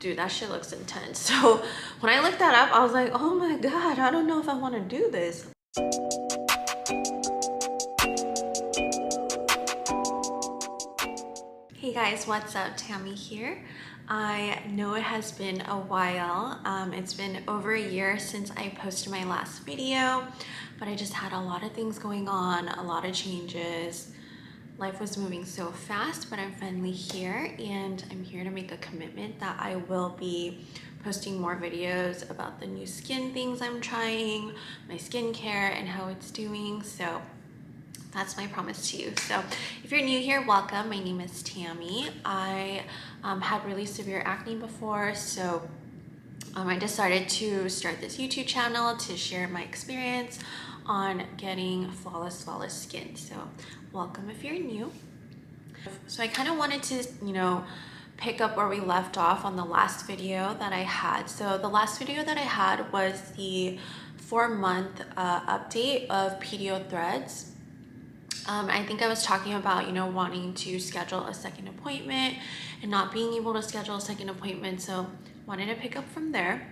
dude, that shit looks intense. So when I looked that up, I was like, oh my God, I don't know if I want to do this. Hey guys, what's up? Tammy here. I know it has been a while. It's been over a year since I posted my last video, but I just had a lot of things going on, a lot of changes. Life was moving so fast, but I'm finally here, and I'm here to make a commitment that I will be posting more videos about the new skin things I'm trying, my skincare, and how it's doing. So that's my promise to you. So if you're new here, welcome. My name is Tammy. I had really severe acne before, so I decided to start this YouTube channel to share my experience on getting flawless skin. So welcome if you're new. So I kind of wanted to, pick up where we left off on the last video that I had. So the last video that I had was the 4-month update of PDO threads. I think I was talking about, wanting to schedule a second appointment and not being able to schedule a second appointment. So wanted to pick up from there.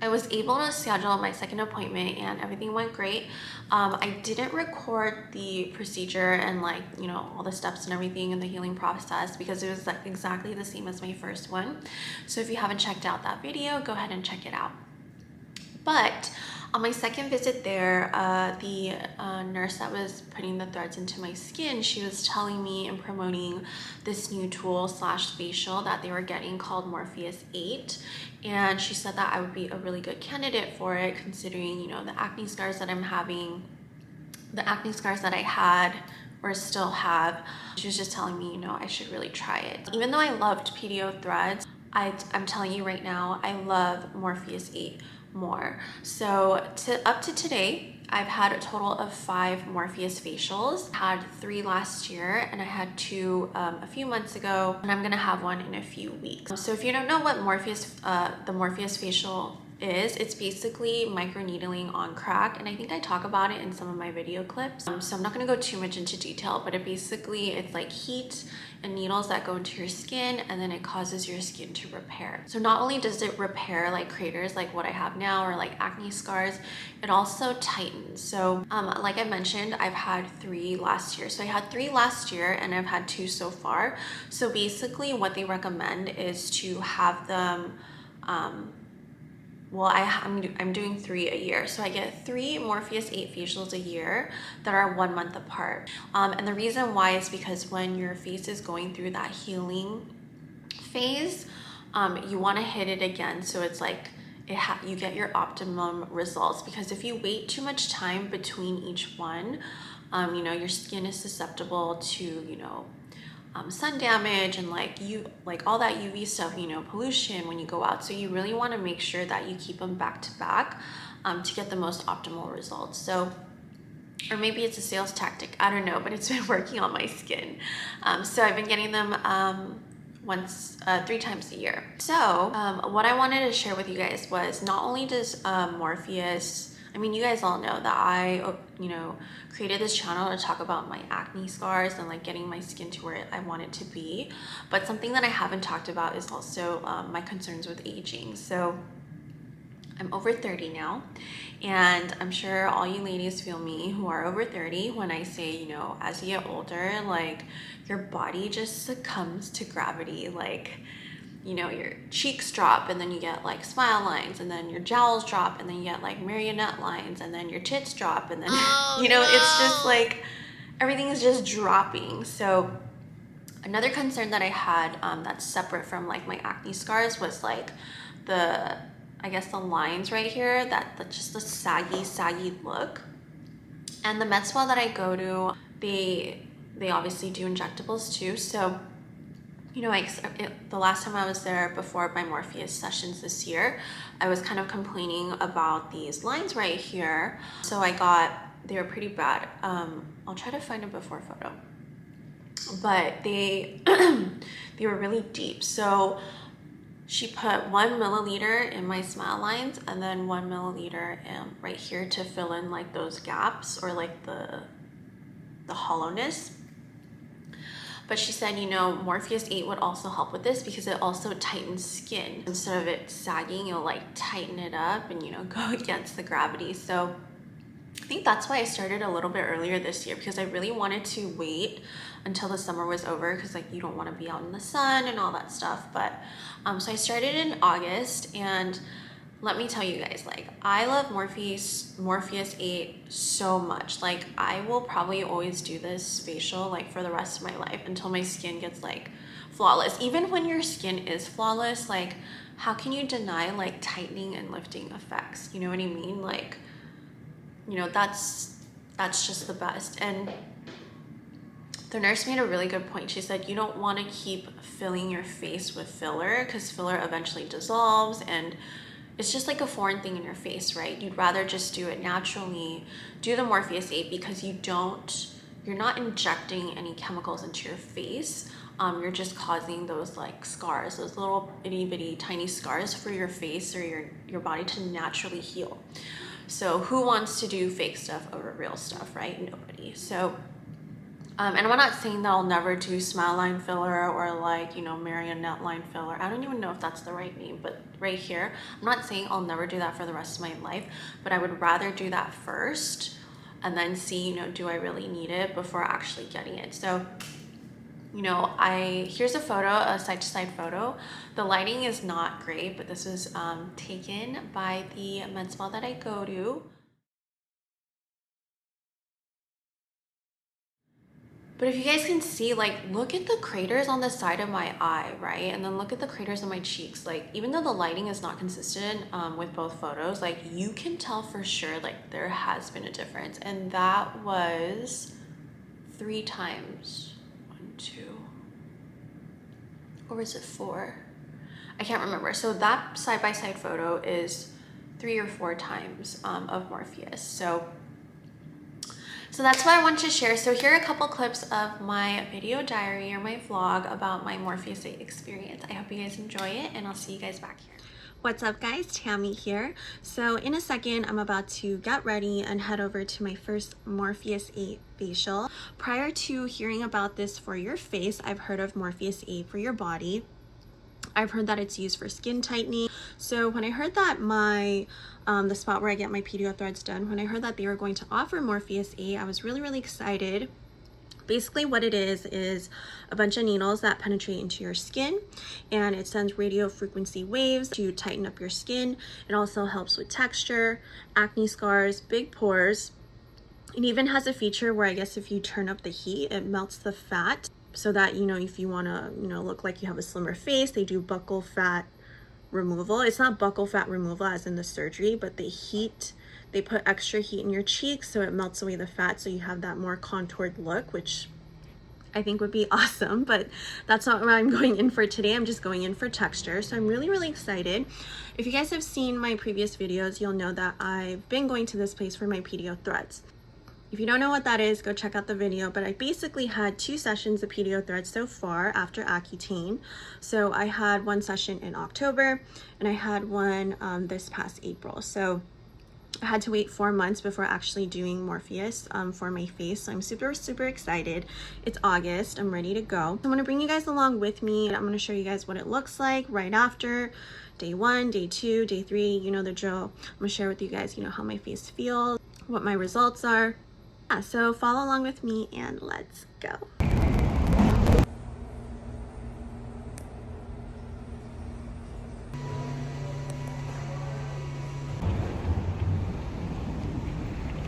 I was able to schedule my second appointment and everything went great. I didn't record the procedure and all the steps and everything in the healing process because it was like exactly the same as my first one. So if you haven't checked out that video, go ahead and check it out. But on my second visit there, the nurse that was putting the threads into my skin, she was telling me and promoting this new tool / facial that they were getting called Morpheus8. And she said that I would be a really good candidate for it, considering, the acne scars that I'm having, the acne scars that I had or still have. She was just telling me, I should really try it. Even though I loved PDO threads, I'm telling you right now, I love Morpheus8 more. So up to today, I've had a total of 5 Morpheus facials. I had 3 last year and I had 2 a few months ago, and I'm gonna have 1 in a few weeks. So if you don't know what the Morpheus facial is, it's basically microneedling on crack, and I think I talk about it in some of my video clips. So I'm not gonna go too much into detail, but it's like heat and needles that go into your skin, and then it causes your skin to repair. So not only does it repair like craters like what I have now or like acne scars, it also tightens. So like I mentioned, I've had 3 last year. So I had 3 last year and I've had 2 so far. So basically what they recommend is to have them I'm doing 3 a year. So I get 3 Morpheus8 facials a year that are 1 month apart. And the reason why is because when your face is going through that healing phase, you want to hit it again. So it's like you get your optimum results, because if you wait too much time between each one, your skin is susceptible to, sun damage and all that UV stuff, pollution when you go out. So you really want to make sure that you keep them back to back to get the most optimal results. So, or maybe it's a sales tactic, I don't know, but it's been working on my skin. So I've been getting them 3 times a year. So what I wanted to share with you guys was, not only does Morpheus, you guys all know that I, created this channel to talk about my acne scars and getting my skin to where I want it to be. But something that I haven't talked about is also my concerns with aging. So I'm over 30 now, and I'm sure all you ladies feel me who are over 30 when I say, as you get older, your body just succumbs to gravity. Your cheeks drop, and then you get smile lines, and then your jowls drop, and then you get marionette lines, and then your tits drop, and then it's just everything is just dropping. So another concern that I had that's separate from my acne scars was the lines right here, that's just the saggy look. And the med spa that I go to, they obviously do injectables too. So the last time I was there before my Morpheus sessions this year, I was kind of complaining about these lines right here. So they were pretty bad. I'll try to find a before photo, but they were really deep. So she put 1 milliliter in my smile lines, and then 1 milliliter right here to fill in those gaps or the hollowness. But she said, you know, Morpheus8 would also help with this because it also tightens skin. Instead of it sagging, it'll like tighten it up and, you know, go against the gravity. So I think that's why I started a little bit earlier this year, because I really wanted to wait until the summer was over, because like you don't want to be out in the sun and all that stuff. But so I started in August, and let me tell you guys, like, I love Morpheus8 so much. Like, I will probably always do this facial like for the rest of my life until my skin gets like flawless. Even when your skin is flawless, like, how can you deny like tightening and lifting effects? You know what I mean? Like, you know, that's just the best. And the nurse made a really good point. She said, you don't want to keep filling your face with filler, because filler eventually dissolves and it's just like a foreign thing in your face, right? You'd rather just do it naturally. Do the Morpheus8 because you're not injecting any chemicals into your face. You're just causing those like scars, those little itty bitty tiny scars for your face or your body to naturally heal. So who wants to do fake stuff over real stuff, right? Nobody. So, and I'm not saying that I'll never do smile line filler or like, you know, marionette line filler. I don't even know if that's the right name, but right here, I'm not saying I'll never do that for the rest of my life, but I would rather do that first and then see, you know, do I really need it before actually getting it. So, you know, here's a photo, a side-to-side photo. The lighting is not great, but this was taken by the med spa that I go to. But if you guys can see, like, look at the craters on the side of my eye, right? And then look at the craters on my cheeks. Like, even though the lighting is not consistent with both photos, like, you can tell for sure, like, there has been a difference. And that was 3 times. 1, 2, or was it 4? I can't remember. So that side-by-side photo is 3 or 4 times of Morpheus. So that's what I want to share. So here are a couple clips of my video diary or my vlog about my Morpheus8 experience. I hope you guys enjoy it, and I'll see you guys back here. What's up guys, Tammy here. So in a second, I'm about to get ready and head over to my first Morpheus8 facial. Prior to hearing about this for your face, I've heard of Morpheus8 for your body. I've heard that it's used for skin tightening. So when I heard that the spot where I get my PDO threads done, when I heard that they were going to offer Morpheus8, I was really, really excited. Basically what it is a bunch of needles that penetrate into your skin, and it sends radio frequency waves to tighten up your skin. It also helps with texture, acne scars, big pores. It even has a feature where I guess if you turn up the heat, it melts the fat, so that, you know, if you want to, you know, look like you have a slimmer face. They do buccal fat removal. It's not buccal fat removal as in the surgery, but they put extra heat in your cheeks so it melts away the fat, so you have that more contoured look, which I think would be awesome. But that's not what I'm going in for today. I'm just going in for texture. So I'm really, really excited. If you guys have seen my previous videos, you'll know that I've been going to this place for my PDO threads. If you don't know what that is, go check out the video. But I basically had 2 sessions of PDO threads so far after Accutane. So I had 1 session in October, and I had one this past April. So I had to wait 4 months before actually doing Morpheus for my face. So I'm super, super excited. It's August. I'm ready to go. I'm going to bring you guys along with me. I'm going to show you guys what it looks like right after. Day 1, day 2, day 3, you know the drill. I'm going to share with you guys, you know, how my face feels, what my results are. Yeah, so follow along with me and let's go.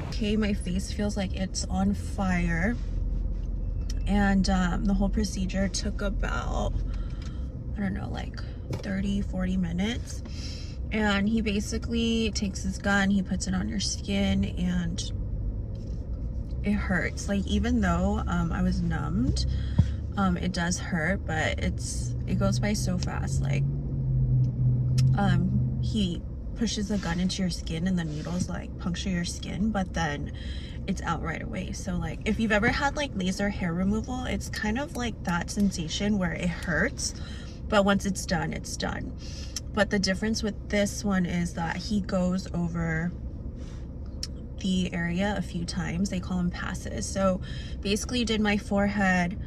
Okay, my face feels like it's on fire, and the whole procedure took about, I don't know, like 30-40 minutes. And he basically takes his gun, he puts it on your skin, and it hurts. Like, even though I was numbed, it does hurt, but it goes by so fast. Like, he pushes the gun into your skin and the needles like puncture your skin, but then it's out right away. So like, if you've ever had like laser hair removal, it's kind of like that sensation where it hurts, but once it's done, it's done. But the difference with this one is that he goes over the area a few times. They call them passes. So basically did my forehead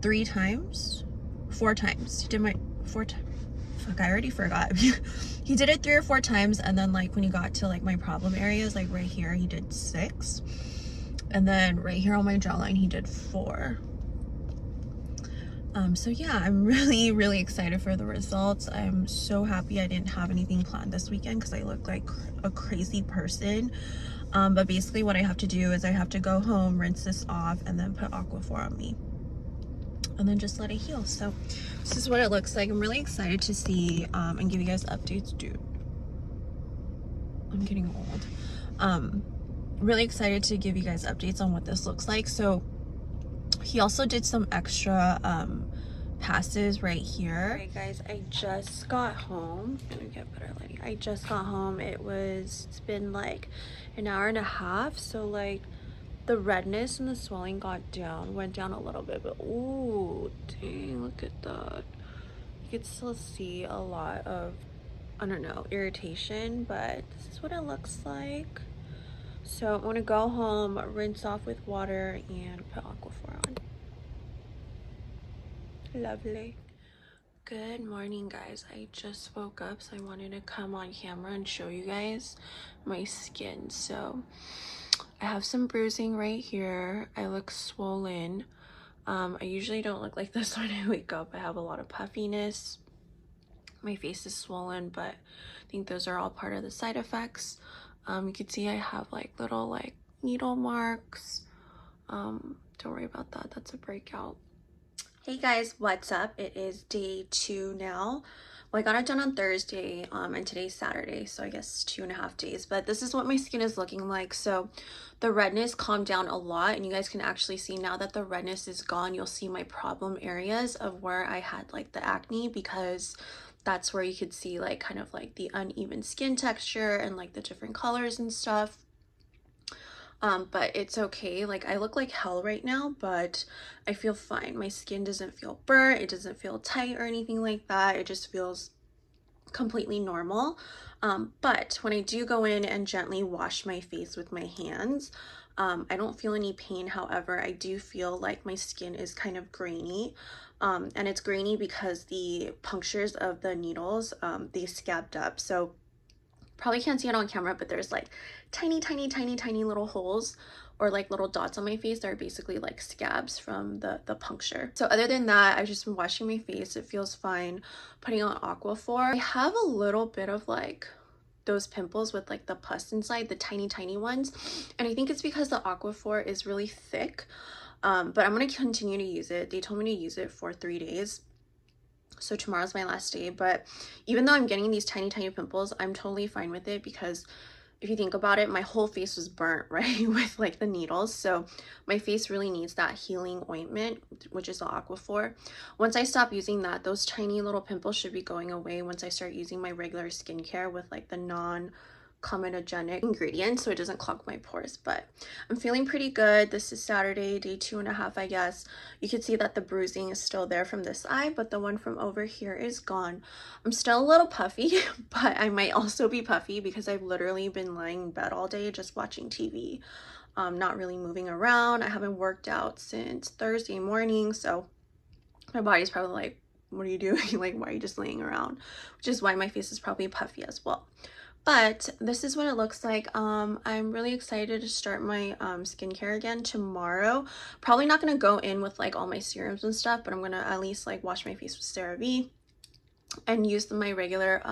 4 times. He did my 4 times. Fuck, I already forgot. He did it 3 or 4 times, and then like when he got to like my problem areas, like right here, he did 6, and then right here on my jawline, he did 4. So yeah, I'm really excited for the results. I'm so happy I didn't have anything planned this weekend because I look like a crazy person. But basically what I have to do is I have to go home, rinse this off, and then put Aquaphor on me, and then just let it heal. So this is what it looks like. I'm really excited to see and give you guys updates. Dude, I'm getting old. Really excited to give you guys updates on what this looks like. So he also did some extra passes right here. Alright guys, I just got home. I'm gonna get better lighting. I just got home. It's been like an hour and a half, so like the redness and the swelling went down a little bit, but ooh, dang, look at that. You can still see a lot of, I don't know, irritation, but this is what it looks like. So I'm gonna go home, rinse off with water, and put Aquaphor on. Lovely. Good morning guys. I just woke up, so I wanted to come on camera and show you guys my skin. So I have some bruising right here. I look swollen. I usually don't look like this when I wake up. I have a lot of puffiness. My face is swollen, but I think those are all part of the side effects. You can see I have like little like needle marks. Don't worry about that. That's a breakout. Hey guys, what's up? It is day 2 now. Well, I got it done on Thursday, and today's Saturday, so I guess 2.5 days. But this is what my skin is looking like. So the redness calmed down a lot, and you guys can actually see now that the redness is gone. You'll see my problem areas of where I had like the acne, because that's where you could see like kind of like the uneven skin texture and like the different colors and stuff. But it's okay. Like I look like hell right now, but I feel fine. My skin doesn't feel burnt, it doesn't feel tight or anything like that. It just feels completely normal. But when I do go in and gently wash my face with my hands, I don't feel any pain. However, I do feel like my skin is kind of grainy, and it's grainy because the punctures of the needles, they scabbed up. So probably can't see it on camera, but there's like tiny little holes, or like little dots on my face that are basically like scabs from the puncture. So other than that, I've just been washing my face. It feels fine. Putting on Aquaphor. I have a little bit of like those pimples with like the pus inside, the tiny ones, and I think it's because the Aquaphor is really thick. But I'm going to continue to use it. They told me to use it for 3 days. So tomorrow's my last day, but even though I'm getting these tiny pimples, I'm totally fine with it, because if you think about it, my whole face was burnt, right, with like the needles. So my face really needs that healing ointment, which is the Aquaphor. Once I stop using that, those tiny little pimples should be going away once I start using my regular skincare with like the non-comedogenic ingredients, so it doesn't clog my pores. But I'm feeling pretty good. This is Saturday, day 2.5, I guess. You can see that the bruising is still there from this eye, but the one from over here is gone. I'm still a little puffy, but I might also be puffy because I've literally been lying in bed all day just watching TV, not really moving around. I haven't worked out since Thursday morning, so my body's probably like, what are you doing? Like, why are you just laying around? Which is why my face is probably puffy as well. But this is what it looks like. I'm really excited to start my skincare again tomorrow. Probably not going to go in with like all my serums and stuff, but I'm going to at least like wash my face with CeraVe and use my regular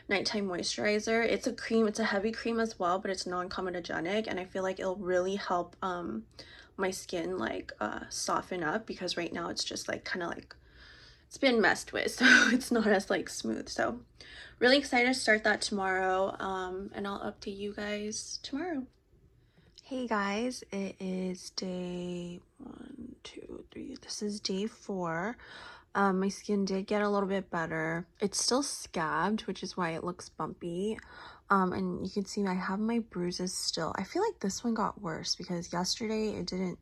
nighttime moisturizer. It's a cream. It's a heavy cream as well, but it's non-comedogenic, and I feel like it'll really help my skin like soften up, because right now it's just like kind of like it's been messed with, so it's not as like smooth. So really excited to start that tomorrow, and I'll update you guys tomorrow. Hey guys, it is day 1, 2, 3. This is day 4. My skin did get a little bit better. It's still scabbed, which is why it looks bumpy. And you can see I have my bruises still. I feel like this one got worse because yesterday it didn't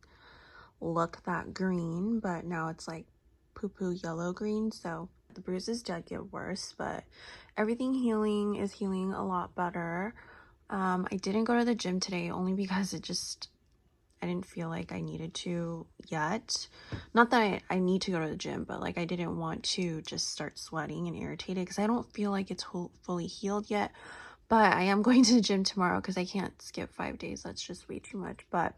look that green, but now it's like poo-poo yellow green. So the bruises did get worse, but everything is healing a lot better. I didn't go to the gym today only because I didn't feel like I needed to yet. Not that I need to go to the gym, but like I didn't want to just start sweating and irritated because I don't feel like it's fully healed yet. But I am going to the gym tomorrow because I can't skip 5 days. That's just way too much. But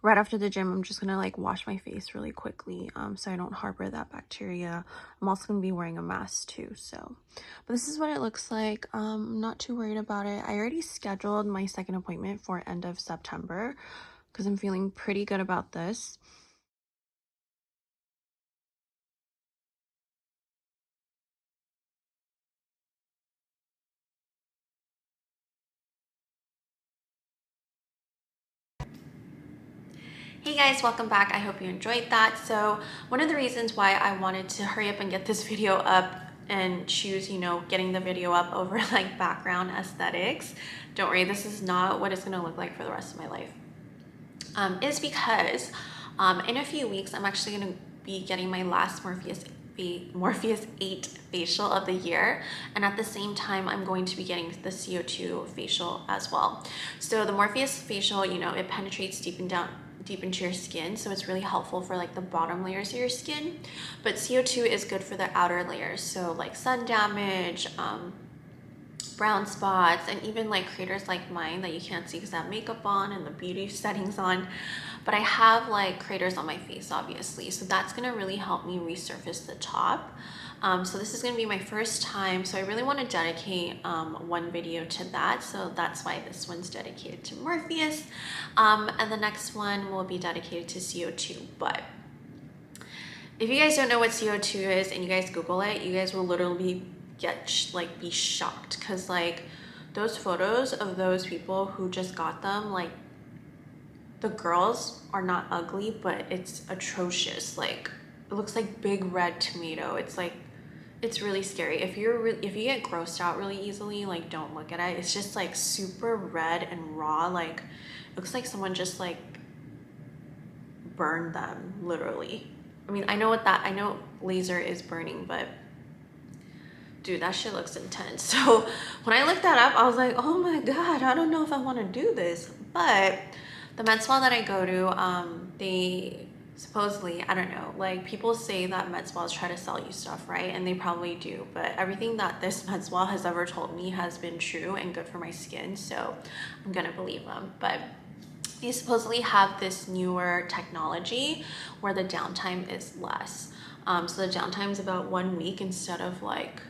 right after the gym, I'm just gonna like wash my face really quickly so I don't harbor that bacteria. I'm also gonna be wearing a mask too. So, but this is what it looks like. I'm not too worried about it. I already scheduled my second appointment for end of September because I'm feeling pretty good about this. Hey guys, welcome back. I hope you enjoyed that. So one of the reasons why I wanted to hurry up and get this video up and choose, you know, getting the video up over like background aesthetics, don't worry, this is not what it's gonna look like for the rest of my life, is because in a few weeks, I'm actually gonna be getting my last Morpheus8 facial of the year, and at the same time I'm going to be getting the CO2 facial as well. So the Morpheus facial, you know, it penetrates deep into your skin, so it's really helpful for like the bottom layers of your skin, but CO2 is good for the outer layers, so like sun damage, brown spots, and even like creators like mine that you can't see because I have makeup on and the beauty settings on, but I have like craters on my face obviously, so that's gonna really help me resurface the top. So this is gonna be my first time, so I really want to dedicate one video to that, so that's why this one's dedicated to Morpheus, and the next one will be dedicated to CO2. But if you guys don't know what CO2 is and you guys Google it, you guys will literally be shocked, because like those photos of those people who just got them, like the girls are not ugly, but it's atrocious. Like it looks like big red tomato. It's like, it's really scary. If you get grossed out really easily, like don't look at it. It's just like super red and raw. Like it looks like someone just like burned them, literally. I mean, I know laser is burning, but dude, that shit looks intense. So when I looked that up, I was like, oh my God, I don't know if I want to do this. But the med spa that I go to, they supposedly, I don't know, like people say that med spas try to sell you stuff, right? And they probably do, but everything that this med spa has ever told me has been true and good for my skin, so I'm gonna believe them. But they supposedly have this newer technology where the downtime is less. So the downtime is about 1 week instead of like,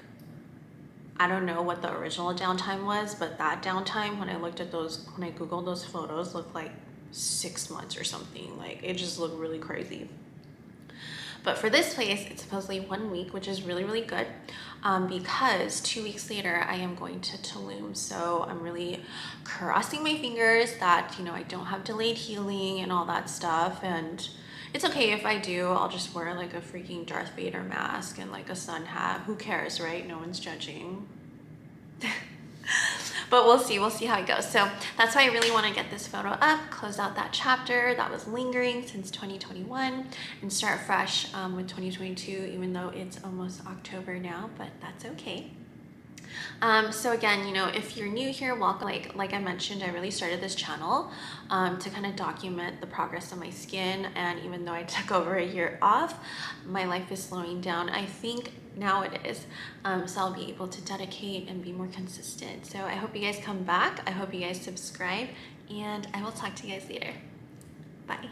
I don't know what the original downtime was, but that downtime, when I Googled those photos, looked like 6 months or something. Like it just looked really crazy. But for this place, it's supposedly 1 week, which is really, really good, because 2 weeks later, I am going to Tulum. So I'm really crossing my fingers that, you know, I don't have delayed healing and all that stuff. And it's okay if I do. I'll just wear like a freaking Darth Vader mask and like a sun hat. Who cares, right? No one's judging. But we'll see how it goes. So that's why I really want to get this photo up, close out that chapter that was lingering since 2021, and start fresh with 2022, even though it's almost October now, but that's okay. So again, you know, if you're new here, welcome. Like I mentioned, I really started this channel to kind of document the progress of my skin, and even though I took over a year off, my life is slowing down. I think now it is, so I'll be able to dedicate and be more consistent. So I hope you guys come back. I hope you guys subscribe, and I will talk to you guys later. Bye.